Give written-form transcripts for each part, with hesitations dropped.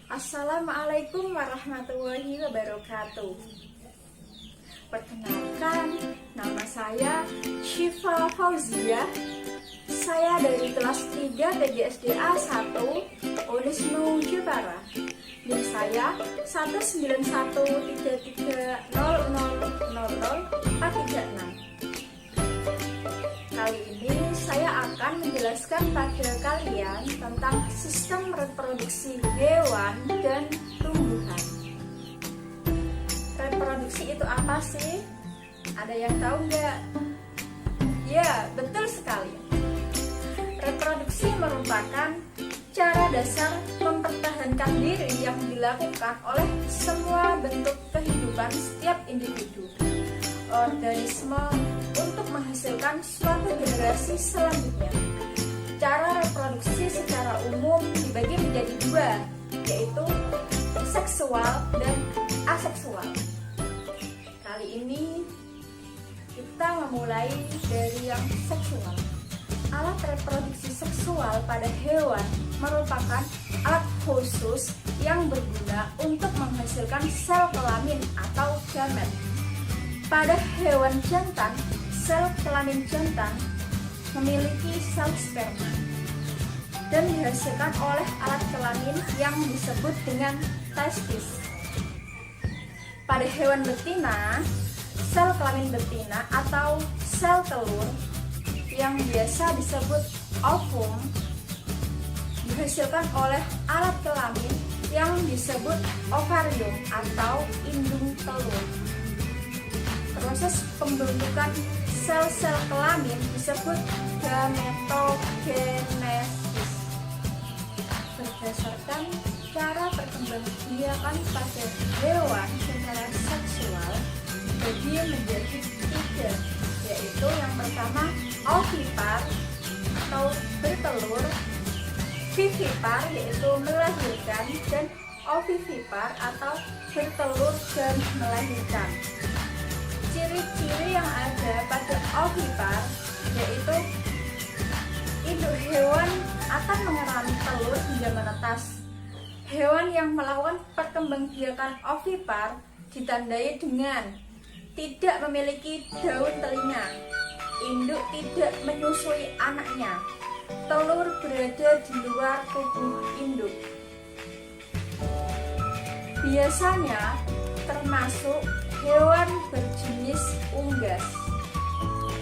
Assalamualaikum warahmatullahi wabarakatuh. Perkenalkan, nama saya Syifa Fauzia. Saya dari kelas 3 TGSDA 1 Unisnu Jepara. NIM saya 1913300000436. Kali ini saya akan menjelaskan pada kalian tentang sistem reproduksi hewan dan tumbuhan. Reproduksi itu apa sih? Ada yang tahu nggak? Ya, betul sekali. Reproduksi merupakan cara dasar mempertahankan diri yang dilakukan oleh semua bentuk kehidupan setiap individu organisme untuk menghasilkan suatu generasi selanjutnya. Cara reproduksi secara umum dibagi menjadi dua, yaitu seksual dan aseksual. Kali ini kita memulai dari yang seksual. Alat reproduksi seksual pada hewan merupakan alat khusus yang berguna untuk menghasilkan sel kelamin atau gamet. Pada hewan jantan, sel kelamin jantan memiliki sel sperma dan dihasilkan oleh alat kelamin yang disebut dengan testis. Pada hewan betina, sel kelamin betina atau sel telur yang biasa disebut ovum dihasilkan oleh alat kelamin yang disebut ovarium atau indung telur. Proses pembentukan sel-sel kelamin disebut gametogenesis. Berdasarkan cara perkembangbiakan pada hewan secara seksual dibagi menjadi tiga, yaitu yang pertama ovipar atau bertelur, vivipar yaitu melahirkan, dan ovivipar atau bertelur dan melahirkan. Ciri-ciri yang ada pada ovipar yaitu induk hewan akan mengerami telur hingga menetas. Hewan yang melakukan perkembangbiakan ovipar ditandai dengan tidak memiliki daun telinga, induk tidak menyusui anaknya, telur berada di luar tubuh induk. Biasanya termasuk hewan berjenis unggas.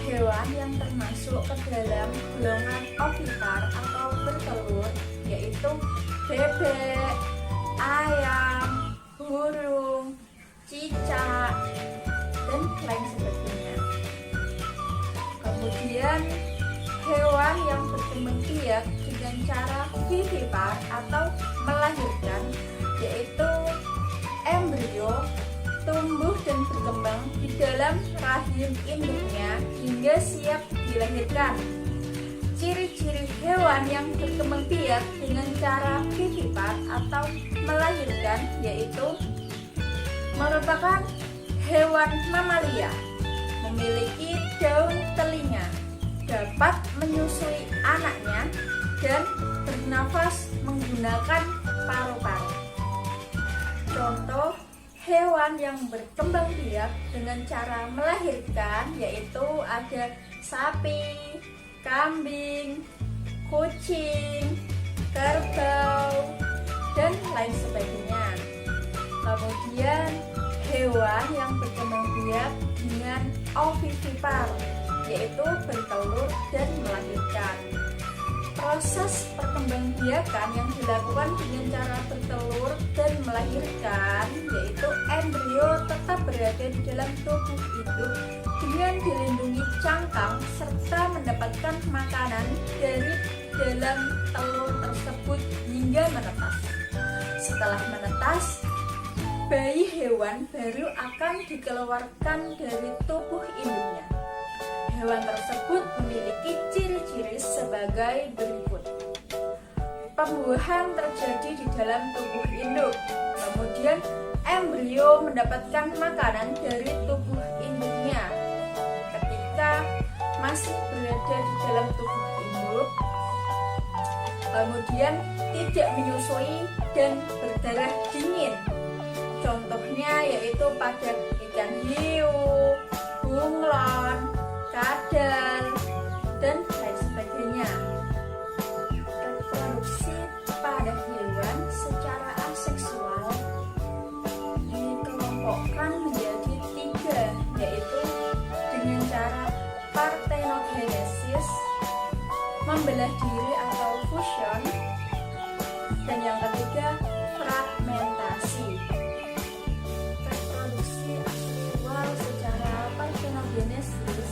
Hewan yang termasuk ke dalam golongan ovipar atau bertelur yaitu bebek, ayam, burung, cicak, dan lain sebagainya. Kemudian hewan yang berkembang biak dengan cara vivipar atau melahirkan yaitu embrio tumbuh dan berkembang di dalam rahim induknya hingga siap dilahirkan. Ciri-ciri hewan yang berkembang biak dengan cara vivipar atau melahirkan yaitu merupakan hewan mamalia, memiliki daun telinga, dapat menyusui anaknya, dan bernafas menggunakan paru-paru. Contoh hewan yang berkembang biak dengan cara melahirkan yaitu ada sapi, kambing, kucing, kerbau, dan lain sebagainya. Kemudian hewan yang berkembang biak dengan ovivipar yaitu bertelur dan melahirkan. Proses perkembangbiakan yang dilakukan dengan cara bertelur dan melahirkan yaitu embrio tetap berada di dalam tubuh induk dengan dilindungi cangkang serta mendapatkan makanan dari dalam telur tersebut hingga menetas. Setelah menetas, bayi hewan baru akan dikeluarkan dari tubuh induknya. Hewan tersebut memiliki ciri-ciri sebagai berikut. Pembuahan terjadi di dalam tubuh induk. Kemudian embrio mendapatkan makanan dari tubuh induknya. Ketika masih berada di dalam tubuh induk, kemudian tidak menyusui dan berdarah dingin. Contohnya yaitu pada ikan hiu, bunglon, kadal, dan lain sebagainya. Reproduksi pada hewan secara aseksual dikelompokkan menjadi 3, yaitu dengan cara parthenogenesis, membelah diri atau fusion, dan yang ketiga fragmentasi. Reproduksi aseksual secara parthenogenesis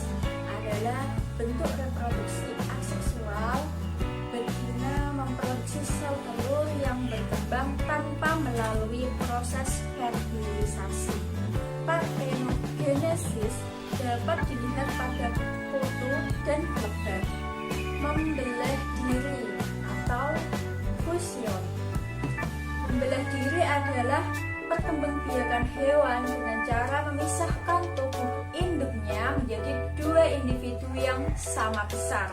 adalah bentuk reproduksi aseksual betina memproduksi sel telur yang berkembang tanpa melalui proses fertilisasi. Parthenogenesis dapat dilihat pada foto dan gambar. Membelah diri atau fusion. Membelah diri adalah perkembangbiakan hewan dengan cara memisahkan tubuh induknya menjadi 2 individu yang sama besar.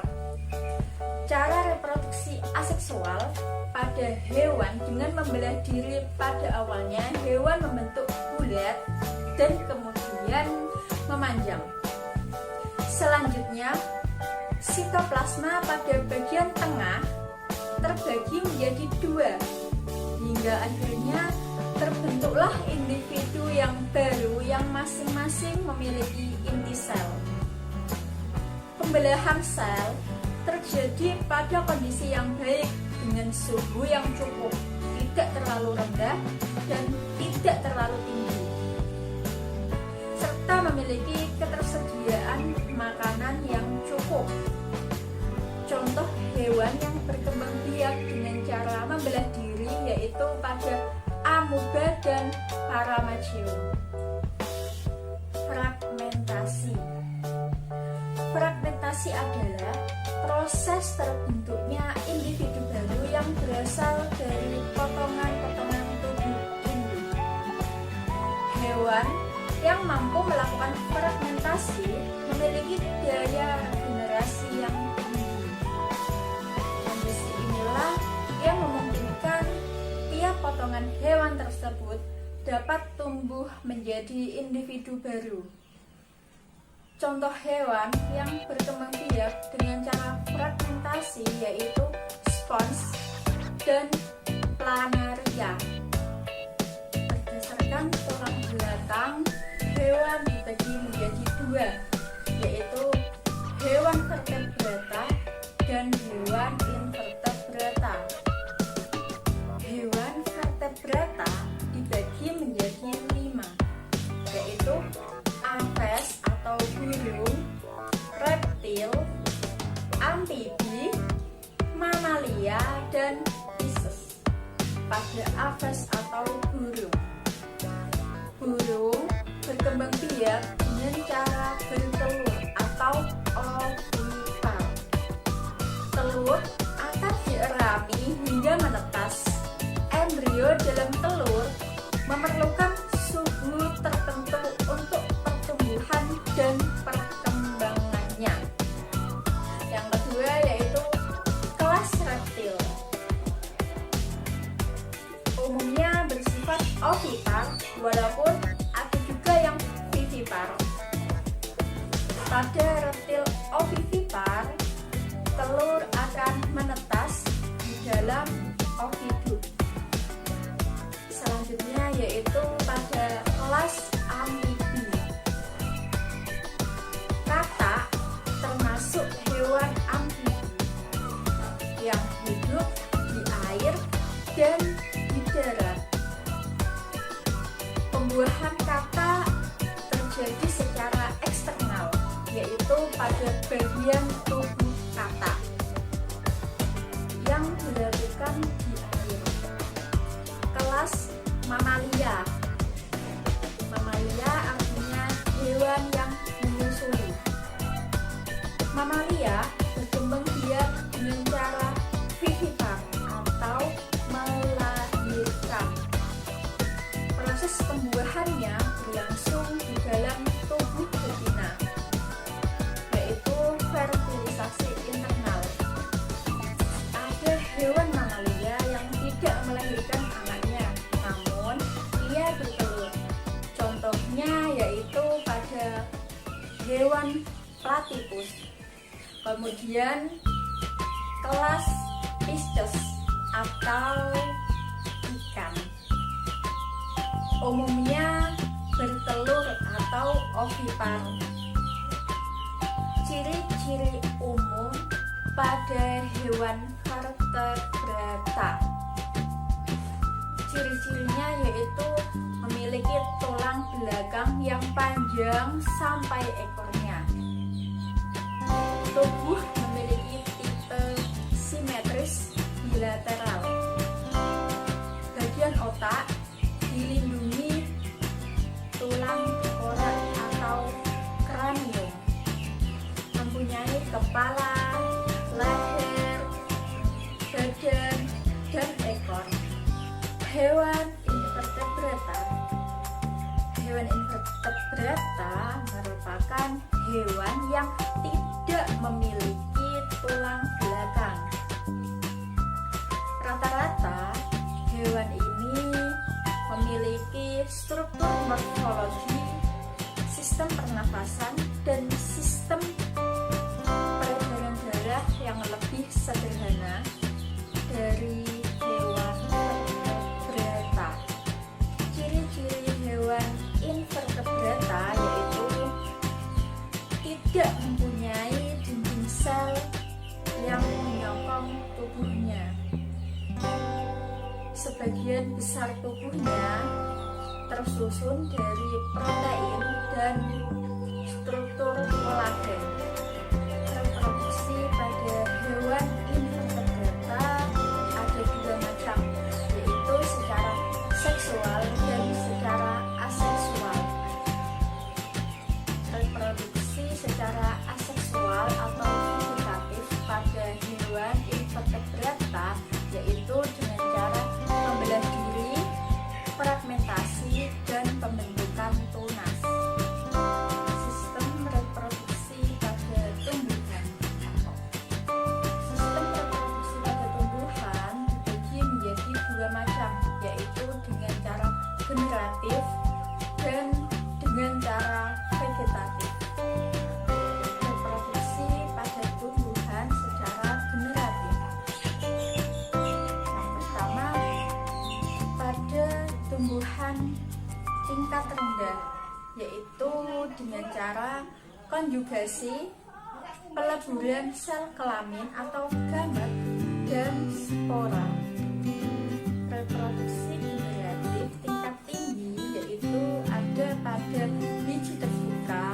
Cara reproduksi aseksual pada hewan dengan membelah diri pada awalnya hewan membentuk bulat dan kemudian memanjang. Selanjutnya, sitoplasma pada bagian tengah terbagi menjadi 2 hingga akhirnya terbentuklah individu yang baru yang masing-masing memiliki inti sel. Pembelahan sel terjadi pada kondisi yang baik dengan suhu yang cukup, tidak terlalu rendah dan tidak terlalu tinggi, serta memiliki ketersediaan makanan yang cukup. Contoh hewan yang berkembang biak dengan cara membelah diri yaitu pada amoeba dan paramachium. Fragmentasi. Fragmentasi adalah proses terbentuknya individu baru yang berasal dari potongan-potongan tubuh induk. Hewan yang mampu melakukan fragmentasi memiliki daya regenerasi yang tinggi. Kondisi inilah yang memungkinkan tiap potongan hewan tersebut dapat tumbuh menjadi individu baru. Contoh hewan yang berkembang biak dengan cara fragmentasi yaitu spons dan planaria. Berdasarkan tulang belakang, hewan dibagi menjadi 2, yaitu hewan vertebrata dan hewan invertebrata. Hewan vertebrata dibagi menjadi 5, yaitu aves atau burung, reptil, amfibi, mamalia, dan pisces. Pada aves atau burung berkembang biak dengan cara bertelur atau ovipar. Telur akan dierami hingga menetas. Embrio dalam telur memerlukan suhu tertentu untuk pertumbuhan dan perkembangannya. Yang kedua yaitu kelas reptil. Umumnya bersifat ovipar, walaupun ada juga yang vivipar. Pada reptil ovipar, telur akan menetas di dalam ovidum. Selanjutnya yaitu pada kelas amfibi. Katak termasuk hewan amfibi yang hidup di air dan di darat. Pembuahan katak terjadi secara eksternal, yaitu pada bagian tubuh katak yang dilakukan di air. Kelas mamalia. Mamalia artinya hewan yang menyusui. Mamalia berkembang biak dengan cara vivipar atau melahirkan. Proses pembuahannya berlangsung di dalam tubuh betina, yaitu fertilisasi internal. Ada hewan mamalia yang hewan platypus. Kemudian kelas Pisces atau ikan, umumnya bertelur atau ovipar. Ciri-ciri umum pada hewan vertebrata. Ciri-cirinya yaitu memiliki tulang belakang yang panjang sampai ekornya. Tubuh memiliki tipe simetris bilateral. Bagian otak dilindungi tulang tengkorak atau kranium. Mempunyai kepala, leher, badan, dan ekor. Hewan invertebrata. Hewan invertebrata merupakan hewan yang tidak memiliki tulang belakang. Rata-rata hewan ini memiliki struktur morfologi, sistem pernafasan, dan sistem peredaran darah yang lebih sederhana dari hewan vertebrata. Ciri-ciri hewan invertebrata yaitu tidak mempunyai dinding sel yang menyokong tubuhnya. Sebagian besar tubuhnya tersusun dari protein dan struktur kolagen. Reproduksi pada hewan invertebrata ada dua macam, yaitu secara seksual dan secara aseksual. Reproduksi secara aseksual atau vegetatif pada hewan invertebrata yaitu dengan cara membelah diri, fragmentasi, dan pembentukan tunas. Sistem reproduksi pada tumbuhan. Sistem reproduksi pada tumbuhan dibagi menjadi dua macam, yaitu dengan cara generatif dan dengan cara vegetatif. Reproduksi pada tumbuhan secara generatif. Yang pertama, pada tumbuhan tingkat rendah, yaitu dengan cara konjugasi, peleburan sel kelamin atau gamet, dan spora. Reproduksi generatif tingkat tinggi yaitu ada pada biji terbuka,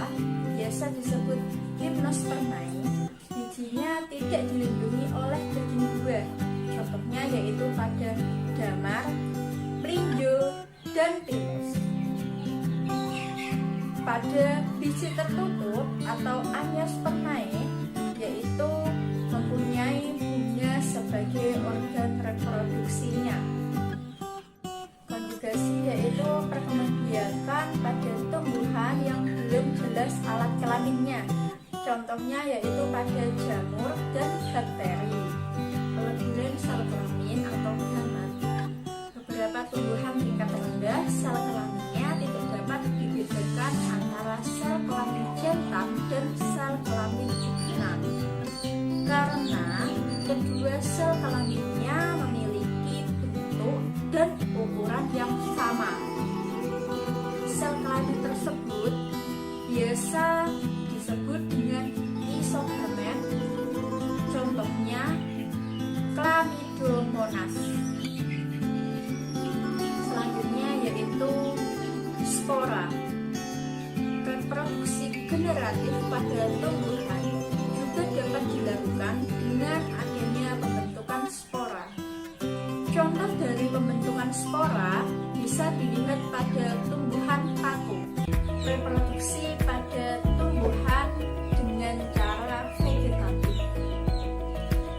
biasa disebut gymnospermae. Bijinya tidak dilindungi oleh daging buah. Contohnya yaitu pada damar, melinjo, dan pinus. Pada biji tertutup atau angiospermae yaitu mempunyai bunga sebagai organ reproduksinya. Konjugasi yaitu perkembangbiakan pada tumbuhan yang belum jelas alat kelaminnya. Contohnya yaitu pada jamur dan bakteri. Peleburan sel kelamin atau gamet. Beberapa tumbuhan tingkat rendah sel kelaminnya tidak dapat dibedakan antara sel kelamin jantan dan sel kelamin jumlah, karena kedua sel kelaminnya memiliki bentuk dan ukuran yang sama. Sel kelamin tersebut biasa disebut dengan isogamet. Contohnya Chlamydomonas. Selanjutnya yaitu spora. Reproduksi generatif pada tumbuhan juga dapat dilakukan dengan adanya pembentukan spora. Contoh dari pembentukan spora bisa dilihat pada tumbuhan paku. Reproduksi pada tumbuhan dengan cara vegetatif.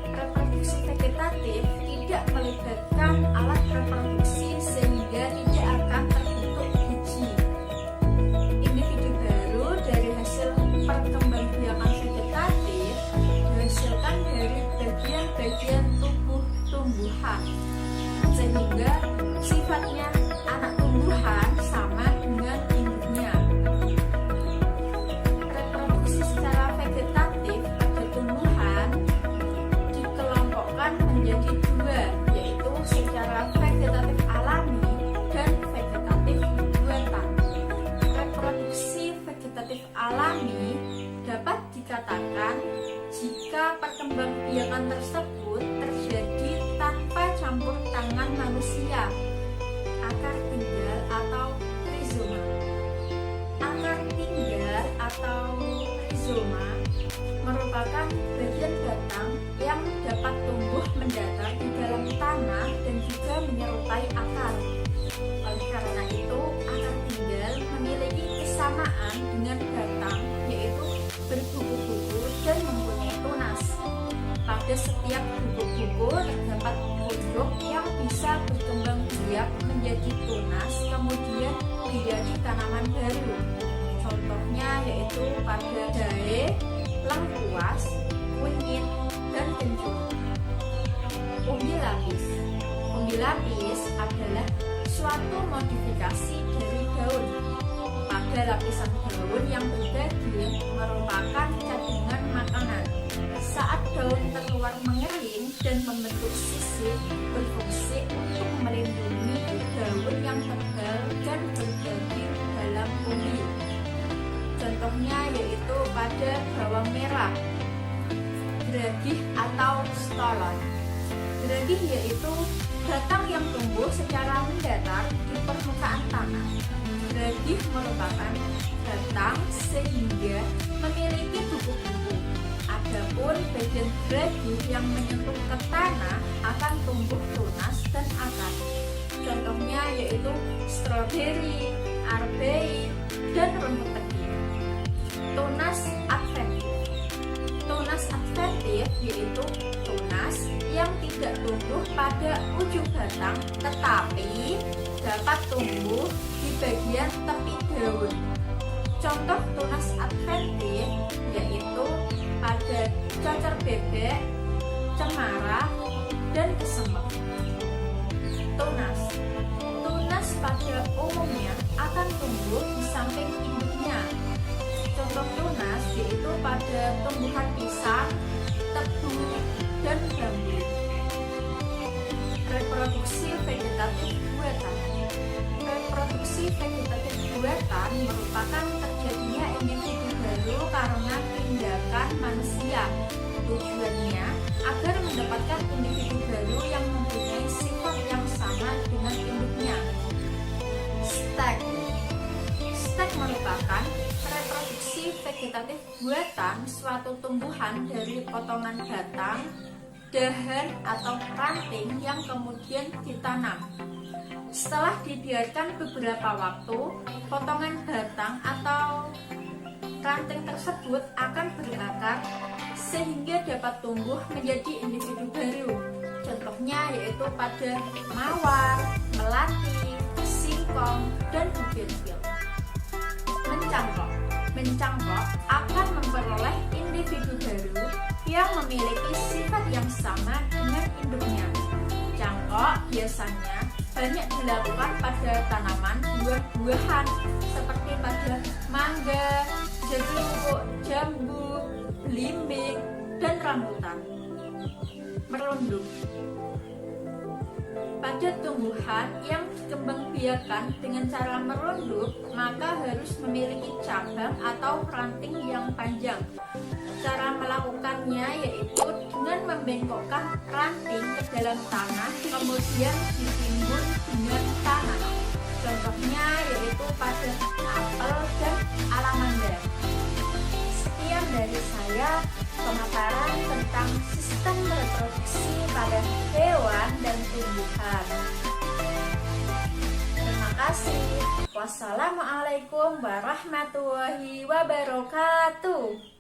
Reproduksi vegetatif tidak melibatkan alat reproduksi sehingga tidak akan terbentuk biji. Individu baru dari hasil perkembangbiakan vegetatif dihasilkan dari bagian-bagian tubuh tumbuhan, sehingga sifatnya anak tumbuhan sama dengan induknya. kebijakan tersebut terjadi tanpa campur tangan manusia. Akar tinggal atau rizoma. Akar tinggal atau rizoma merupakan bagian batang yang dapat tumbuh mendatar di dalam tanah dan juga menyerupai akar. Oleh karena itu, akar tinggal memiliki kesamaan dengan batang, yaitu berbuku-buku dan mempunyai tunas. Pada setiap buku-buku terdapat pojok yang bisa berkembang biak menjadi tunas, kemudian menjadi tanaman baru. Contohnya yaitu pada jahe, lengkuas, kunyit, dan kencur. Umbi lapis. Umbi lapis adalah suatu modifikasi dari daun. Pada lapisan daun yang berdaging merupakan cadangan makanan. Saat daun terkeluar mengering dan membentuk sisik, berfungsi untuk melindungi daun yang tebal dan berdaging dalam umbi. Contohnya yaitu pada bawang merah, geragih atau stolon. Geragih yaitu batang yang tumbuh secara mendatar di permukaan tanah. Geragih merupakan batang sehingga memiliki buku-buku. Adapun bagian geragih yang menyentuh ke tanah akan tumbuh tunas dan akar. Contohnya yaitu stroberi, arbeid, dan rumput teki. Tunas adventif. Tunas adventif yaitu tunas yang tidak tumbuh pada ujung batang tetapi dapat tumbuh di bagian tepi daun. Contoh tunas adventif yaitu pada cocor bebek, cemara, dan kesemek. Tunas pada umumnya akan tumbuh di samping induknya. Contoh tunas yaitu pada tumbuhan pisang, tebu, dan bambu. Reproduksi vegetatif buatan. Reproduksi vegetatif buatan merupakan terjadinya individu baru karena tindakan manusia. Tujuannya agar mendapatkan individu baru yang mempunyai sifat yang sama dengan induknya. Stek merupakan reproduksi vegetatif buatan suatu tumbuhan dari potongan batang, dahan atau ranting yang kemudian ditanam. Setelah dibiarkan beberapa waktu, potongan batang atau ranting tersebut akan berakar sehingga dapat tumbuh menjadi individu baru. Contohnya yaitu pada mawar, melati, singkong, dan bougainville. Mencangkok akan memperoleh individu baru yang memiliki sifat yang sama dengan induknya. Cangkok biasanya banyak dilakukan pada tanaman buah-buahan seperti pada mangga, jeruk, jambu, belimbing, dan rambutan. Merunduk. Pada tumbuhan yang dikembangbiakan dengan cara merunduk, maka harus memiliki cabang atau ranting yang panjang. Cara melakukannya yaitu dengan membengkokkan ranting ke dalam tanah, kemudian ditimbun dengan tanah. Contohnya yaitu pada apel dan alamanda. Sekian dari saya pemaparan tentang sistem reproduksi pada hewan dan tumbuhan. Terima kasih. Wassalamualaikum warahmatullahi wabarakatuh.